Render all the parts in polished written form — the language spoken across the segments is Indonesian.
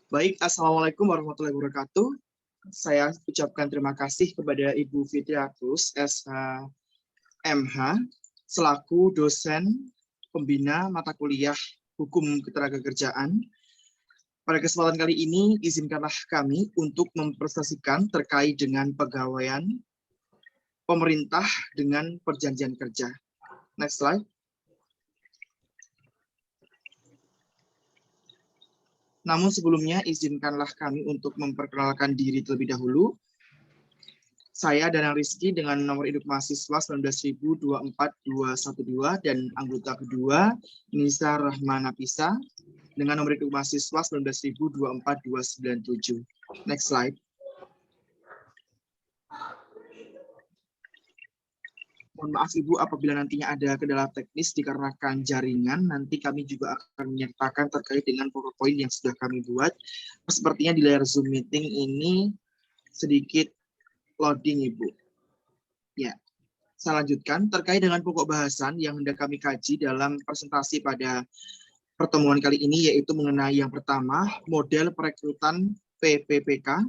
Baik, Assalamualaikum warahmatullahi wabarakatuh. Saya ucapkan terima kasih kepada Ibu Fitriatus, SHMH, selaku dosen pembina mata kuliah Hukum Ketenagakerjaan. Pada kesempatan kali ini, izinkanlah kami untuk mempresentasikan terkait dengan pegawaian pemerintah dengan perjanjian kerja. Next slide. Namun sebelumnya, izinkanlah kami untuk memperkenalkan diri terlebih dahulu. Saya Danang Rizky dengan nomor induk mahasiswa 19.24212 dan anggota kedua Nisa Rahmana Pisa dengan nomor induk mahasiswa 19.24297. Next slide. Mohon maaf Ibu apabila nantinya ada kendala teknis dikarenakan jaringan, nanti kami juga akan menyertakan terkait dengan PowerPoint yang sudah kami buat. Sepertinya di layar Zoom meeting ini sedikit loading Ibu. Ya, saya lanjutkan terkait dengan pokok bahasan yang hendak kami kaji dalam presentasi pada pertemuan kali ini, yaitu mengenai yang pertama, model perekrutan PPPK,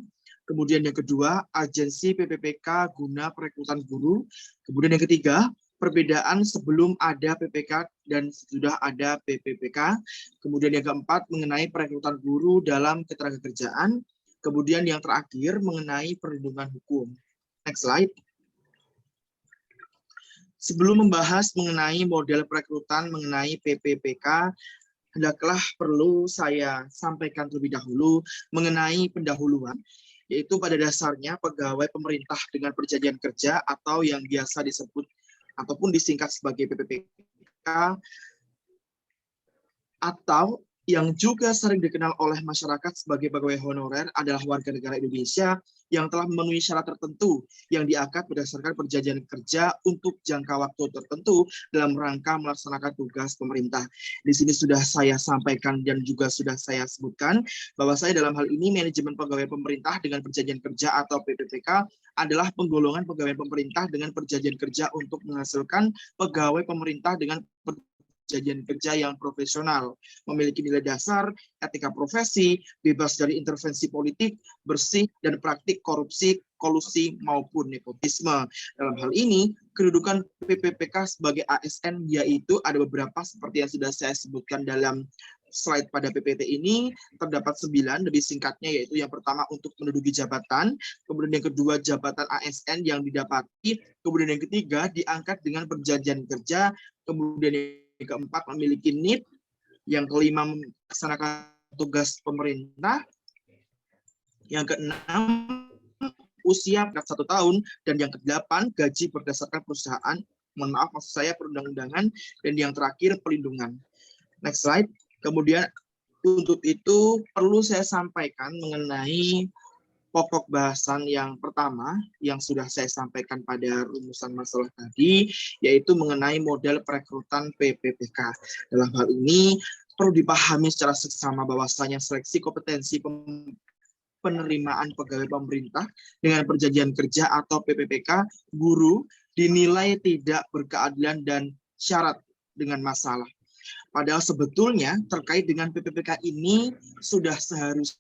kemudian yang kedua, agensi PPPK guna perekrutan guru, kemudian yang ketiga, perbedaan sebelum ada PPK dan sudah ada PPPK, kemudian yang keempat, mengenai perekrutan guru dalam ketenagakerjaan, kemudian yang terakhir, mengenai perlindungan hukum. Next slide. Sebelum membahas mengenai model perekrutan mengenai PPPK, hendaklah perlu saya sampaikan terlebih dahulu mengenai pendahuluan, yaitu pada dasarnya pegawai pemerintah dengan perjanjian kerja atau yang biasa disebut ataupun disingkat sebagai PPPK atau yang juga sering dikenal oleh masyarakat sebagai pegawai honorer adalah warga negara Indonesia yang telah memenuhi syarat tertentu yang diangkat berdasarkan perjanjian kerja untuk jangka waktu tertentu dalam rangka melaksanakan tugas pemerintah. Di sini sudah saya sampaikan dan juga sudah saya sebutkan bahwa saya dalam hal ini manajemen pegawai pemerintah dengan perjanjian kerja atau PPPK adalah penggolongan pegawai pemerintah dengan perjanjian kerja untuk menghasilkan pegawai pemerintah dengan perjanjian kerja yang profesional, memiliki nilai dasar, etika profesi, bebas dari intervensi politik, bersih, dan praktik korupsi, kolusi, maupun nepotisme. Dalam hal ini, kedudukan PPPK sebagai ASN yaitu ada beberapa seperti yang sudah saya sebutkan dalam slide pada PPT ini, terdapat 9, lebih singkatnya yaitu yang pertama untuk menduduki jabatan, kemudian yang kedua jabatan ASN yang didapati, kemudian yang ketiga diangkat dengan perjanjian kerja, kemudian yang keempat memiliki NIP, yang kelima melaksanakan tugas pemerintah, yang keenam usia 1 tahun, dan yang kedelapan gaji berdasarkan perusahaan, mohon maaf maksud saya perundang-undangan, dan yang terakhir pelindungan. Next slide. Kemudian untuk itu perlu saya sampaikan mengenai pokok bahasan yang pertama yang sudah saya sampaikan pada rumusan masalah tadi, yaitu mengenai model perekrutan PPPK. Dalam hal ini perlu dipahami secara seksama bahwasanya seleksi kompetensi penerimaan pegawai pemerintah dengan perjanjian kerja atau PPPK guru dinilai tidak berkeadilan dan syarat dengan masalah. Padahal sebetulnya terkait dengan PPPK ini sudah seharusnya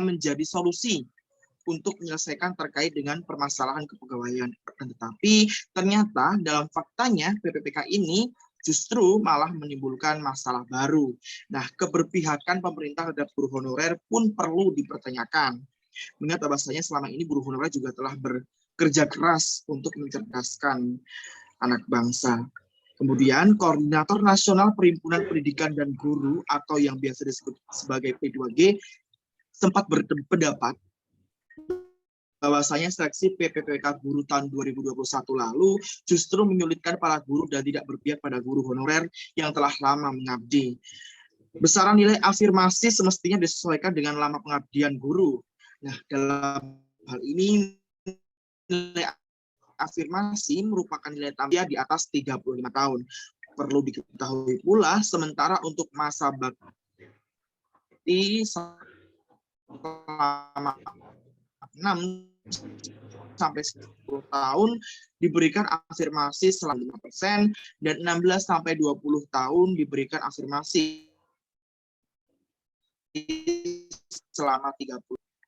menjadi solusi untuk menyelesaikan terkait dengan permasalahan kepegawaian. Tetapi ternyata dalam faktanya PPPK ini justru malah menimbulkan masalah baru. Nah, keberpihakan pemerintah terhadap guru honorer pun perlu dipertanyakan. Mengingat bahwasanya selama ini guru honorer juga telah bekerja keras untuk mencerdaskan anak bangsa. Kemudian, Koordinator Nasional Perhimpunan Pendidikan dan Guru atau yang biasa disebut sebagai P2G sempat berpendapat bahwasanya seleksi PPPK guru tahun 2021 lalu justru menyulitkan para guru dan tidak berpihak pada guru honorer yang telah lama mengabdi. Besaran nilai afirmasi semestinya disesuaikan dengan lama pengabdian guru. Nah, dalam hal ini nilai afirmasi merupakan nilai tambah di atas 35 tahun. Perlu diketahui pula, sementara untuk masa bakti selama 6 sampai 10 tahun diberikan afirmasi selama 5% dan 16 sampai 20 tahun diberikan afirmasi selama 30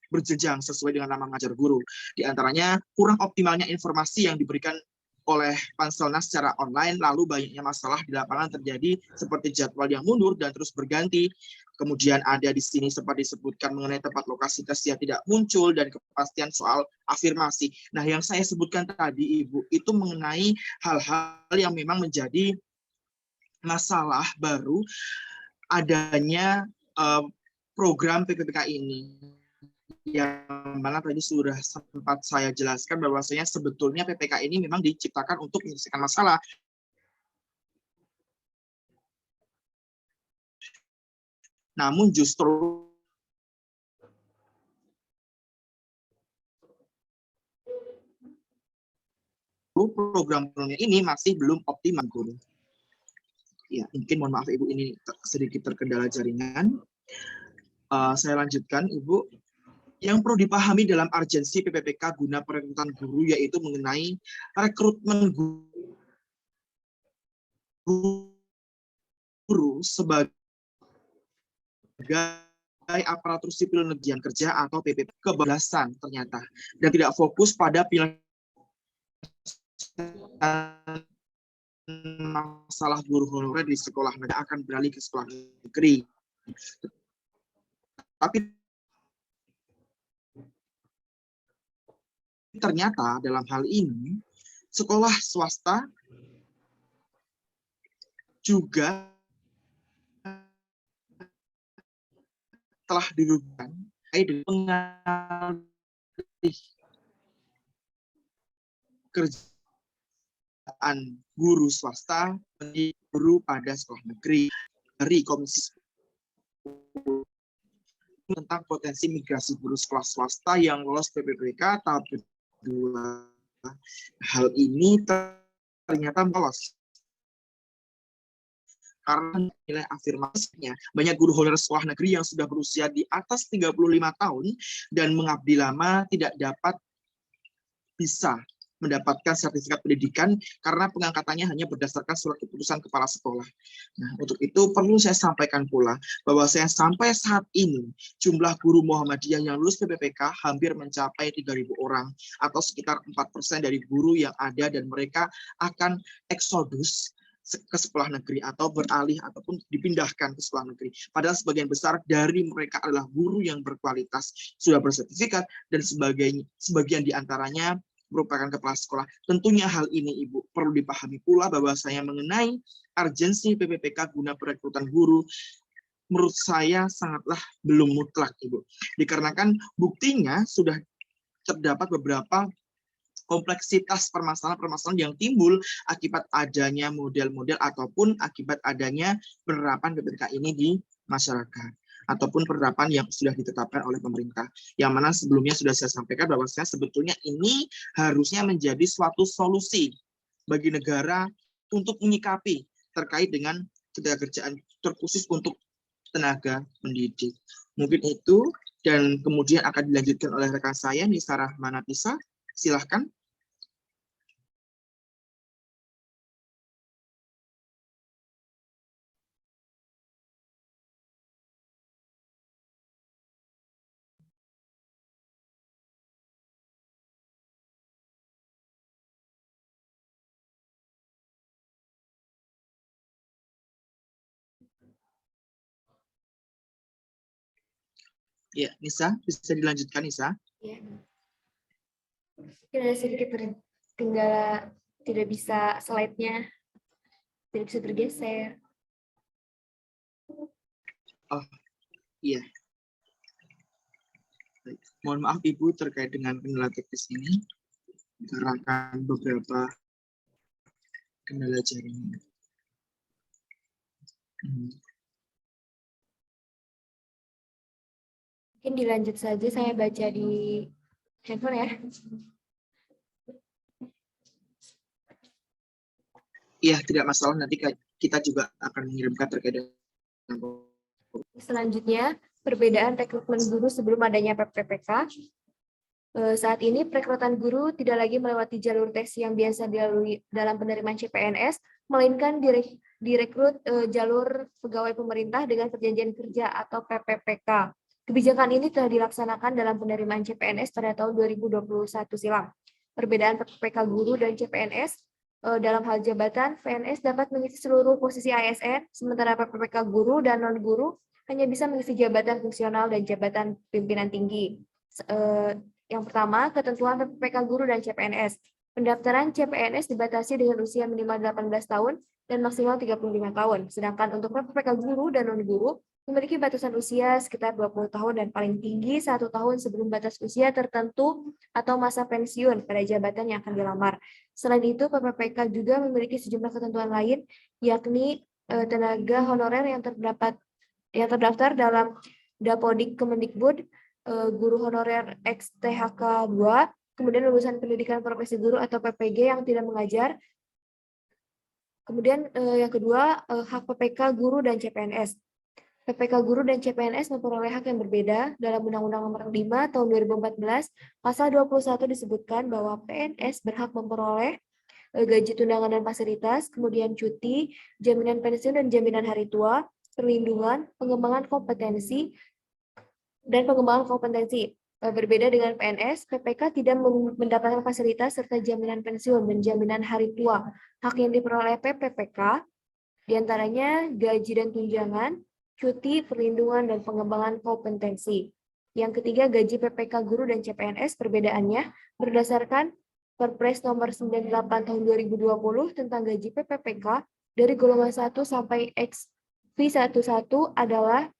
berjenjang sesuai dengan nama ngajar guru. Di antaranya kurang optimalnya informasi yang diberikan oleh Panselnas secara online, lalu banyaknya masalah di lapangan terjadi seperti jadwal yang mundur dan terus berganti. Kemudian ada di sini sempat disebutkan mengenai tempat lokasi tes yang tidak muncul dan kepastian soal afirmasi. Nah, yang saya sebutkan tadi, Ibu, itu mengenai hal-hal yang memang menjadi masalah baru adanya program PPPK ini, yang mana tadi sudah sempat saya jelaskan bahwasanya sebetulnya PPK ini memang diciptakan untuk menyelesaikan masalah. Namun justru program ini masih belum optimal, Guru. Ya, mungkin mohon maaf Ibu, ini sedikit terkendala jaringan. Saya lanjutkan, Ibu. Yang perlu dipahami dalam urgensi PPPK guna perekrutan guru yaitu mengenai rekrutmen guru sebagai aparatur sipil negara kerja atau PPP kebablasan ternyata, dan tidak fokus pada masalah guru honorer di sekolah negeri akan beralih ke sekolah negeri. Tapi ternyata dalam hal ini sekolah swasta juga telah dirugikan dengan kerjaan guru swasta menjadi guru pada sekolah negeri. Dari Komisi tentang potensi migrasi guru sekolah swasta yang lolos PPPK tahap kedua. Hal ini ternyata lolos karena nilai afirmasinya. Banyak guru honorer sekolah negeri yang sudah berusia di atas 35 tahun dan mengabdi lama tidak dapat bisa mendapatkan sertifikat pendidikan karena pengangkatannya hanya berdasarkan surat keputusan kepala sekolah. Nah, untuk itu perlu saya sampaikan pula bahwa saya sampai saat ini jumlah guru Muhammadiyah yang lulus PPPK hampir mencapai 3.000 orang atau sekitar 4% dari guru yang ada, dan mereka akan eksodus ke sekolah negeri atau beralih ataupun dipindahkan ke sekolah negeri. Padahal sebagian besar dari mereka adalah guru yang berkualitas, sudah bersertifikat, dan sebagian diantaranya merupakan kepala sekolah. Tentunya hal ini Ibu perlu dipahami pula bahwa saya mengenai urgensi PPPK guna perekrutan guru menurut saya sangatlah belum mutlak, Ibu. Dikarenakan buktinya sudah terdapat beberapa kompleksitas permasalahan-permasalahan yang timbul akibat adanya model-model ataupun akibat adanya penerapan PPPK ini di masyarakat, ataupun penerapan yang sudah ditetapkan oleh pemerintah, yang mana sebelumnya sudah saya sampaikan bahwa sebetulnya ini harusnya menjadi suatu solusi bagi negara untuk menyikapi terkait dengan ketenagakerjaan terkhusus untuk tenaga pendidik. Mungkin itu, dan kemudian akan dilanjutkan oleh rekan saya, Nisa Rahmanatisa. Silahkan. Ya, Nisa, bisa dilanjutkan, Nisa. Ya. Ada sedikit tertinggal, tidak bisa slide-nya, tidak bisa bergeser. Oh, iya. Baik. Mohon maaf Ibu terkait dengan kendala teknis ini, dikarenakan beberapa kendala jaringan. Mungkin dilanjut saja, saya baca di handphone ya. Iya, tidak masalah, nanti kita juga akan mengirimkan terkait dengan. Selanjutnya, perbedaan rekrutmen guru sebelum adanya PPPK. Saat ini perekrutan guru tidak lagi melewati jalur tes yang biasa dilalui dalam penerimaan CPNS, melainkan direkrut jalur pegawai pemerintah dengan perjanjian kerja atau PPPK. Kebijakan ini telah dilaksanakan dalam penerimaan CPNS pada tahun 2021 silam. Perbedaan PPPK guru dan CPNS dalam hal jabatan, PNS dapat mengisi seluruh posisi ASN, sementara PPPK guru dan non-guru hanya bisa mengisi jabatan fungsional dan jabatan pimpinan tinggi. Yang pertama, ketentuan PPPK guru dan CPNS. Pendaftaran CPNS dibatasi dengan usia minimal 18 tahun dan maksimal 35 tahun. Sedangkan untuk PPPK guru dan non-guru memiliki batasan usia sekitar 20 tahun dan paling tinggi 1 tahun sebelum batas usia tertentu atau masa pensiun pada jabatan yang akan dilamar. Selain itu, PPPK juga memiliki sejumlah ketentuan lain, yakni tenaga honorer yang terdaftar dalam Dapodik Kemendikbud, guru honorer ex-THK 2, kemudian lulusan pendidikan profesi guru atau PPG yang tidak mengajar. Kemudian yang kedua, hak PPK guru dan CPNS. PPK guru dan CPNS memperoleh hak yang berbeda. Dalam Undang-Undang Nomor 5 Tahun 2014, Pasal 21 disebutkan bahwa PNS berhak memperoleh gaji tunjangan dan fasilitas, kemudian cuti, jaminan pensiun dan jaminan hari tua, perlindungan, pengembangan kompetensi, dan pengembangan kompetensi. Berbeda dengan PNS, PPK tidak mendapatkan fasilitas serta jaminan pensiun dan jaminan hari tua. Hak yang diperoleh PPPK diantaranya gaji dan tunjangan, cuti, perlindungan, dan pengembangan kompetensi. Yang ketiga, gaji PPK guru dan CPNS perbedaannya berdasarkan Perpres nomor 98 tahun 2020 tentang gaji PPPK dari golongan 1 sampai XV11 adalah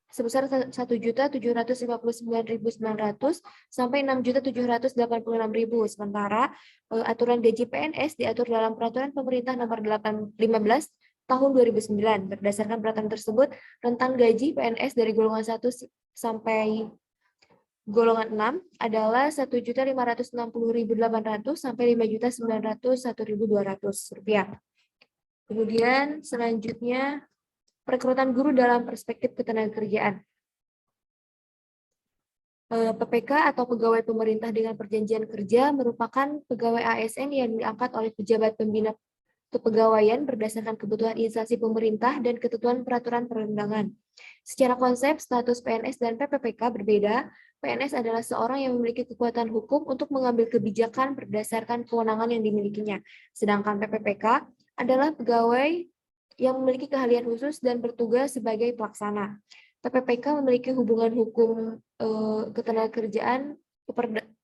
sebesar 1.759.900 sampai 6.786.000. Sementara aturan gaji PNS diatur dalam Peraturan Pemerintah Nomor 15 Tahun 2009. Berdasarkan peraturan tersebut, rentang gaji PNS dari golongan 1 sampai golongan 6 adalah Rp1.560.800 sampai Rp5.901.200. Kemudian selanjutnya, perekrutan guru dalam perspektif ketenagakerjaan. PPK atau pegawai pemerintah dengan perjanjian kerja merupakan pegawai ASN yang diangkat oleh pejabat pembina kepegawaian berdasarkan kebutuhan instansi pemerintah dan ketentuan peraturan perundangan. Secara konsep, status PNS dan PPPK berbeda. PNS adalah seorang yang memiliki kekuatan hukum untuk mengambil kebijakan berdasarkan kewenangan yang dimilikinya. Sedangkan PPPK adalah pegawai yang memiliki keahlian khusus dan bertugas sebagai pelaksana. PPPK memiliki hubungan hukum ketenagakerjaan,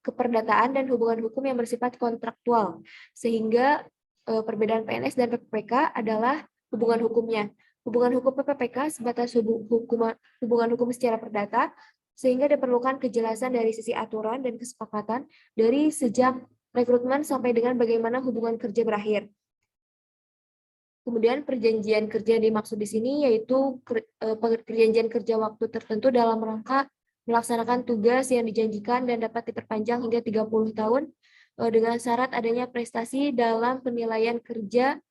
keperdataan, dan hubungan hukum yang bersifat kontraktual, sehingga perbedaan PNS dan PPPK adalah hubungan hukumnya. Hubungan hukum PPPK sebatas hubungan hukum secara perdata, sehingga diperlukan kejelasan dari sisi aturan dan kesepakatan dari sejak rekrutmen sampai dengan bagaimana hubungan kerja berakhir. Kemudian perjanjian kerja yang dimaksud di sini yaitu perjanjian kerja waktu tertentu dalam rangka melaksanakan tugas yang dijanjikan dan dapat diperpanjang hingga 30 tahun dengan syarat adanya prestasi dalam penilaian kerja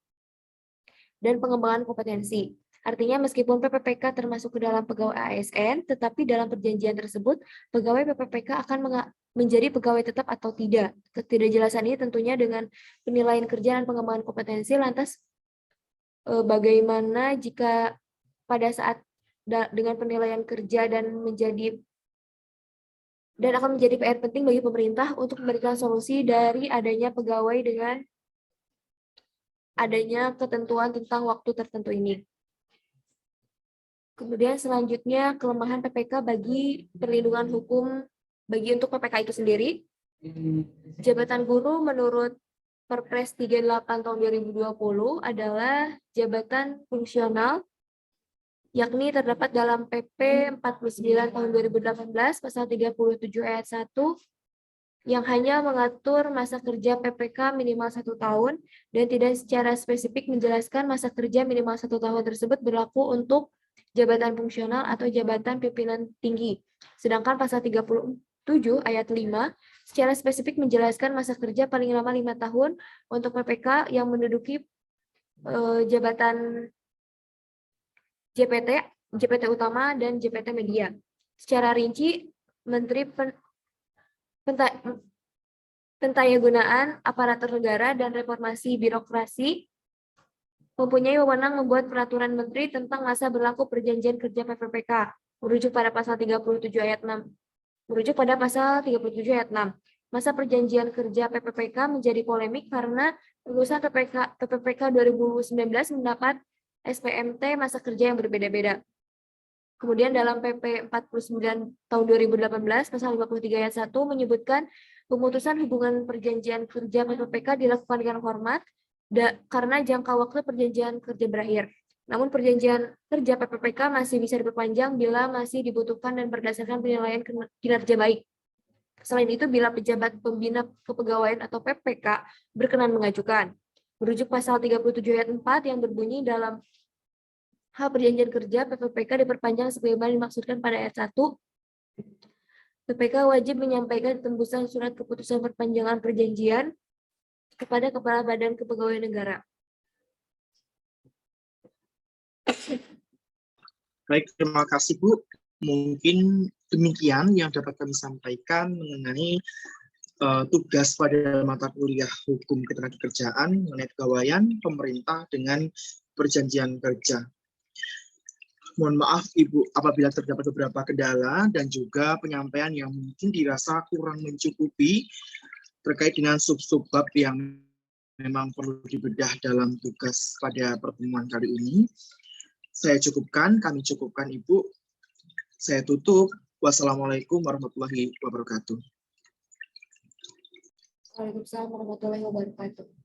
dan pengembangan kompetensi. Artinya meskipun PPPK termasuk ke dalam pegawai ASN, tetapi dalam perjanjian tersebut pegawai PPPK akan menjadi pegawai tetap atau tidak. Ketidakjelasan ini tentunya dengan penilaian kerja dan pengembangan kompetensi. Lantas bagaimana jika pada saat dengan penilaian kerja dan akan menjadi PR penting bagi pemerintah untuk memberikan solusi dari adanya pegawai dengan adanya ketentuan tentang waktu tertentu ini. Kemudian selanjutnya kelemahan PPK bagi perlindungan hukum bagi untuk PPK itu sendiri. Jabatan guru menurut Perpres 38 tahun 2020 adalah jabatan fungsional, yakni terdapat dalam PP 49 tahun 2018 pasal 37 ayat 1 yang hanya mengatur masa kerja PPK minimal 1 tahun dan tidak secara spesifik menjelaskan masa kerja minimal 1 tahun tersebut berlaku untuk jabatan fungsional atau jabatan pimpinan tinggi. Sedangkan pasal 37 ayat 5 secara spesifik menjelaskan masa kerja paling lama 5 tahun untuk PPK yang menduduki jabatan JPT utama dan JPT media. Secara rinci, Menteri Pentayagunaan Aparatur Negara dan Reformasi Birokrasi mempunyai wewenang membuat peraturan menteri tentang masa berlaku perjanjian kerja PPPK, merujuk pada pasal 37 ayat 6. Merujuk pada pasal 37 ayat 6. Masa perjanjian kerja PPPK menjadi polemik karena lulusan PPPK 2019 mendapat SPMT masa kerja yang berbeda-beda. Kemudian dalam PP 49 tahun 2018 pasal 53 ayat 1 menyebutkan pemutusan hubungan perjanjian kerja PPPK dilakukan dengan hormat karena jangka waktu perjanjian kerja berakhir. Namun perjanjian kerja PPPK masih bisa diperpanjang bila masih dibutuhkan dan berdasarkan penilaian kinerja baik. Selain itu, bila pejabat pembina kepegawaian atau PPK berkenan mengajukan. Merujuk pasal 37 ayat 4 yang berbunyi dalam hal perjanjian kerja PPPK diperpanjang sebagaimana dimaksudkan pada ayat 1. PPK wajib menyampaikan tembusan surat keputusan perpanjangan perjanjian kepada Kepala Badan Kepegawaian Negara. Baik, terima kasih Bu. Mungkin demikian yang dapat kami sampaikan mengenai tugas pada mata kuliah Hukum Ketenagakerjaan mengenai kepegawaian pemerintah dengan perjanjian kerja. Mohon maaf Ibu apabila terdapat beberapa kendala dan juga penyampaian yang mungkin dirasa kurang mencukupi terkait dengan sub-sub-bab yang memang perlu dibedah dalam tugas pada pertemuan kali ini. Kami cukupkan Ibu. Saya tutup. Wassalamualaikum warahmatullahi wabarakatuh. Waalaikumsalam warahmatullahi wabarakatuh.